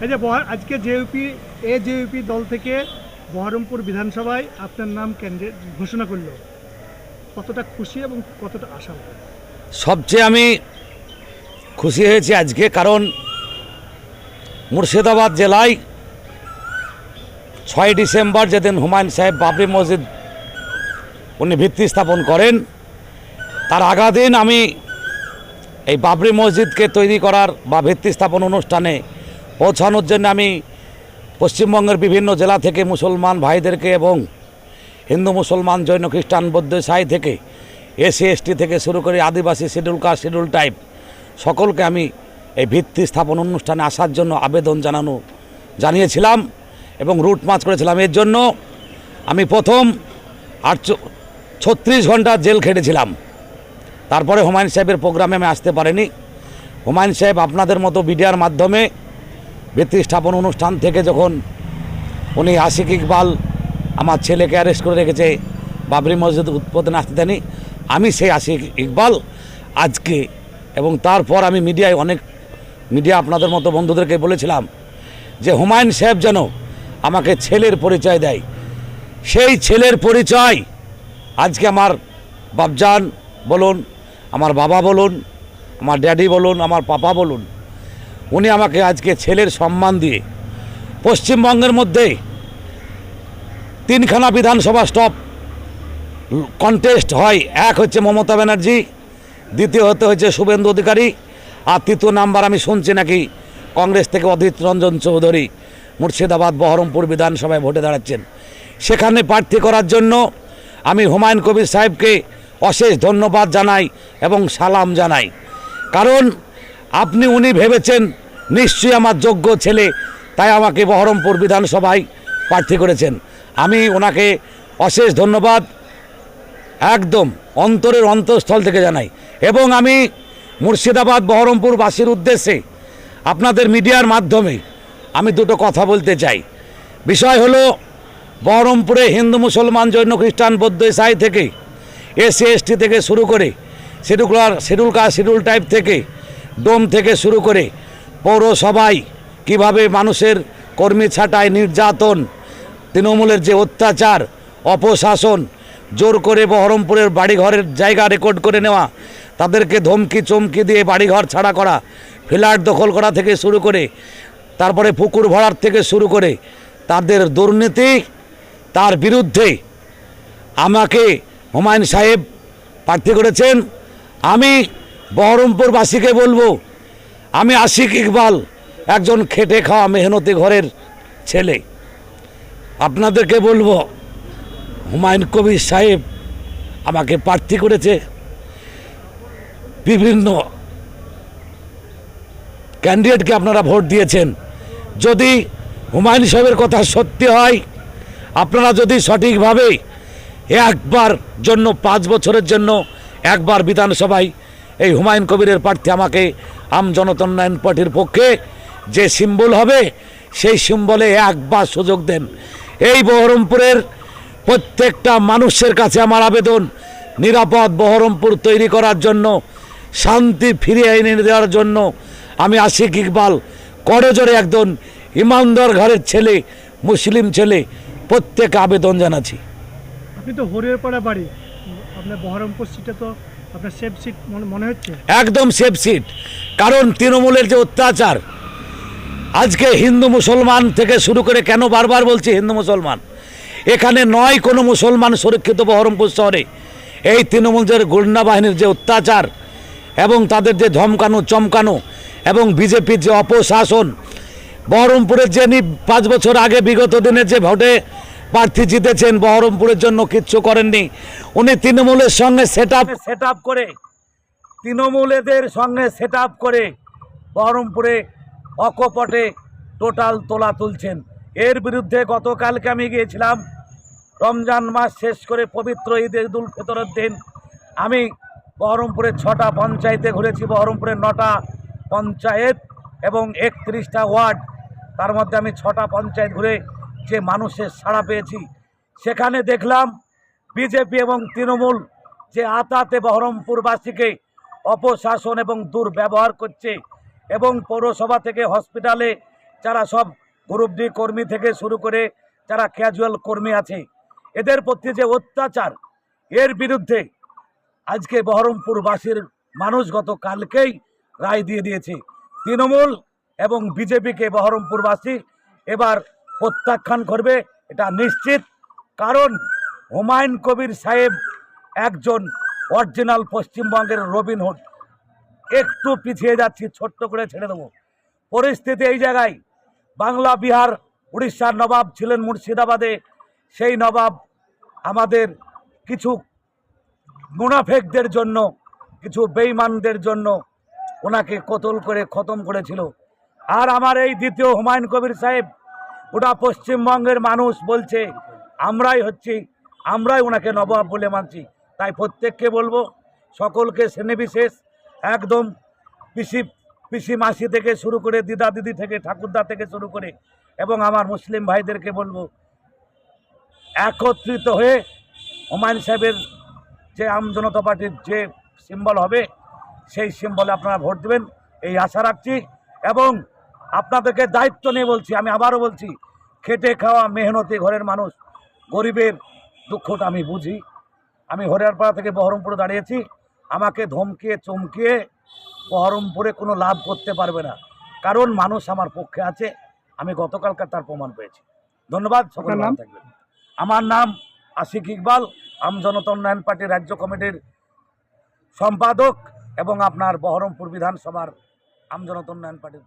এই যে আজকে জেইউপি দল থেকে বহরমপুর বিধানসভায় আপনার নাম ক্যান্ডিডেট ঘোষণা করলো, কতটা খুশি এবং কতটা আশা? সবচেয়ে আমি খুশি হয়েছি আজকে, কারণ মুর্শিদাবাদ জেলায় 6 ডিসেম্বর যেদিন হুমায়ুন সাহেব বাবরি মসজিদ উনি ভিত্তি স্থাপন করেন, তার আগা দিন আমি এই বাবরি মসজিদকে তৈরি করার বা ভিত্তি স্থাপন অনুষ্ঠানে পৌঁছানোর জন্য আমি পশ্চিমবঙ্গের বিভিন্ন জেলা থেকে মুসলমান ভাইদেরকে এবং হিন্দু মুসলমান জৈন খ্রিস্টান বৌদ্ধ সাই থেকে এসসি এসটি থেকে শুরু করে আদিবাসী শিডিউল কাস্ট শিডিউল টাইপ সকলকে আমি এই ভিত্তি স্থাপন অনুষ্ঠানে আসার জন্য আবেদন জানিয়েছিলাম এবং রুট মার্চ করেছিলাম। এর জন্য আমি প্রথম 36 ঘন্টা জেল খেটেছিলাম। তারপরে হুমায়ুন সাহেবের প্রোগ্রামে আমি আসতে পারিনি। হুমায়ুন সাহেব আপনাদের মতো মিডিয়ার মাধ্যমে ভিত্তি স্থাপন অনুষ্ঠান থেকে যখন উনি আশিক ইকবাল আমার ছেলেকে অ্যারেস্ট করে রেখেছে বাবরি মসজিদ উৎপাদনে আসতে দেয়নি, আমি সেই আশিক ইকবাল আজকে এবং তারপর আমি অনেক মিডিয়া আপনাদের মতো বন্ধুদেরকে বলেছিলাম যে হুমায়ুন সাহেব যেন আমাকে ছেলের পরিচয় দেয়। সেই ছেলের পরিচয় আজকে আমার বাপজান বলুন, আমার বাবা বলুন, আমার ড্যাডি বলুন, আমার পাপা বলুন, উনি আমাকে আজকে ছেলের সম্মান দিয়ে পশ্চিমবঙ্গের মধ্যে 3খানা বিধানসভা স্টপ কন্টেস্ট হয়। এক হচ্ছে মমতা ব্যানার্জি, দ্বিতীয় হচ্ছে শুভেন্দু অধিকারী, আর তৃতীয় নাম্বার আমি শুনছি নাকি কংগ্রেস থেকে অধীর রঞ্জন চৌধুরী মুর্শিদাবাদ বহরমপুর বিধানসভায় ভোটে দাঁড়াচ্ছেন। সেখানে প্রার্থী করার জন্য আমি হুমায়ুন কবির সাহেবকে অশেষ ধন্যবাদ জানাই এবং সালাম জানাই, কারণ উনি ভেবেছেন নিশ্চয়ই আমার যোগ্য ছেলে, তাই আমাকে বহরমপুর বিধানসভায় প্রার্থী করেছেন। আমি ওনাকে অশেষ ধন্যবাদ একদম অন্তরের অন্তঃস্থল থেকে জানাই। এবং আমি মুর্শিদাবাদ বহরমপুরবাসীর উদ্দেশ্যে আপনাদের মিডিয়ার মাধ্যমে আমি দুটো কথা বলতে চাই। বিষয় হলো, বহরমপুরে হিন্দু মুসলমান জৈন খ্রিস্টান বৌদ্ধ সাই থেকে এসসি এসটি থেকে শুরু করে শিডিউল কাস্ট শিডিউল টাইপ থেকে ডোম থেকে শুরু করে পৌরসভায় কিভাবে মানুষের কর্মী ছাঁটাই, নির্যাতন, তৃণমূলের যে অত্যাচার, অপশাসন, জোর করে বহরমপুরের বাড়িঘরের জায়গা রেকর্ড করে নেওয়া, তাদেরকে ধমকি চমকি দিয়ে বাড়িঘর ছাড়া করা, ফ্ল্যাট দখল করা থেকে শুরু করে তারপরে পুকুর ভরার থেকে শুরু করে তাদের দুর্নীতি, তার বিরুদ্ধে আমাকে হুমায়ুন সাহেব প্রার্থী করেছেন। আমি বহরমপুরবাসীকে বলবো, আমি আশিক ইকবাল একজন খেটে খাওয়া মেহনতি ঘরের ছেলে। আপনাদেরকে বলবো, হুমায়ুন কবির সাহেব আমাকে প্রার্থী করেছে, বিভিন্ন ক্যান্ডিডেটকে আপনারা ভোট দিয়েছেন। যদি হুমায়ুন সাহেবের কথা সত্যি হয়, আপনারা যদি সঠিকভাবে একবার জন্য 5 বছরের জন্য একবার বিধানসভায় এই হুমায়ুন কবিরের প্রার্থী আমাকে জনতা উন্নয়ন পার্টির পক্ষে যে সিম্বল হবে সেই সিম্বলে একবার সুযোগ দেন। এই বহরমপুরের প্রত্যেকটা মানুষের কাছে আমার আবেদন, নিরাপদ বহরমপুর তৈরি করার জন্য, শান্তি ফিরিয়ে এনে দেওয়ার জন্য আমি আশিক ইকবাল করজোরে একজন ইমানদার ঘরের ছেলে, মুসলিম ছেলে, প্রত্যেক আবেদন জানাচ্ছি। আপনি তো হরিয়ারপাড়া বাড়ি, আপনার বহরমপুর সিটে তো আপনার সেফ সিট মনে হচ্ছে? একদম সেফ সিট, কারণ তৃণমূলের যে অত্যাচার আজকে হিন্দু মুসলমান থেকে শুরু করে, কেন বারবার বলছি হিন্দু মুসলমান, এখানে নয় কোনো মুসলমান সুরক্ষিত বহরমপুর শহরে। এই তৃণমূলের গুন্ডা বাহিনীর যে অত্যাচার এবং তাদের যে ধমকানো চমকানো এবং বিজেপির যে অপশাসন, বহরমপুরের যে 5 বছর আগে বিগত দিনের যে ভোটে প্রার্থী জিতেছেন, বহরমপুরের জন্য কিচ্ছু করেননি। উনি তৃণমূলের সঙ্গে সেট আপ করে, তৃণমূলেদের সঙ্গে সেট আপ করে বহরমপুরে অকপটে টোটাল তোলা তুলছেন। এর বিরুদ্ধে গতকালকে আমি গিয়েছিলাম, রমজান মাস শেষ করে পবিত্র ঈদ উল ফিতরের দিন আমি বহরমপুরের 6টা পঞ্চায়েতে ঘুরেছি, বহরমপুরের 9টা পঞ্চায়েত এবং 31টা ওয়ার্ড, তার মধ্যে আমি 6টা পঞ্চায়েত ঘুরে যে মানুষের সাড়া পেয়েছি, সেখানে দেখলাম বিজেপি এবং তৃণমূল যে আতাতে বহরমপুরবাসীকে অপশাসন এবং দুর্ব্যবহার করছে এবং পৌরসভা থেকে হসপিটালে যারা সব গ্রুপ ডি কর্মী থেকে শুরু করে যারা ক্যাজুয়াল কর্মী আছে, এদের প্রতি যে অত্যাচার, এর বিরুদ্ধে আজকে বহরমপুরবাসীর মানুষ গতকালকেই রায় দিয়ে দিয়েছে। তৃণমূল এবং বিজেপিকে বহরমপুরবাসী এবার প্রত্যাখ্যান করবে, এটা নিশ্চিত। কারণ হুমায়ুন কবির সাহেব একজন অরিজিনাল পশ্চিমবঙ্গের রবিনহুড। একটু পিছিয়ে যাচ্ছি, ছোট্ট করে ছেড়ে দেবো। পরিস্থিতি এই জায়গায়, বাংলা, বিহার, উড়িষ্যার নবাব ছিলেন মুর্শিদাবাদে। সেই নবাব আমাদের কিছু মুনাফেকদের জন্য, কিছু বেঈমানদের জন্য ওনাকে কতল করে খতম করেছিল। আর আমার এই দ্বিতীয় হুমায়ুন কবির সাহেব, গোটা পশ্চিমবঙ্গের মানুষ বলছে আমরাই ওনাকে নবাব বলে মানছি। তাই প্রত্যেককে বলবো, সকলকে শ্রেণীবিশেষ, একদম পিসি মাসি থেকে শুরু করে দিদা দিদি থেকে ঠাকুরদা থেকে শুরু করে এবং আমার মুসলিম ভাইদেরকে বলবো, একত্রিত হয়ে হুমায়ুন সাহেবের যে আম জনতা পার্টির যে সিম্বল হবে সেই সিম্বলে আপনারা ভোট দেবেন, এই আশা রাখছি। এবং আপনাদেরকে দায়িত্ব নিয়ে বলছি, আমি আবারও বলছি, খেটে খাওয়া মেহনতি ঘরের মানুষ, গরিবের দুঃখটা আমি বুঝি। আমি হরিয়ারপাড়া থেকে বহরমপুরে দাঁড়িয়েছি, আমাকে ধমকিয়ে চমকিয়ে বহরমপুরে কোনো লাভ করতে পারবে না, কারণ মানুষ আমার পক্ষে আছে। আমি গতকালকার তার প্রমাণ পেয়েছি। ধন্যবাদ, সকল নাম থাকবেন। আমার নাম আশিক ইকবাল, আম জনতা উন্নয়ন পার্টির রাজ্য কমিটির সম্পাদক এবং আপনার বহরমপুর বিধানসভার আম জনতা উন্নয়ন পার্টির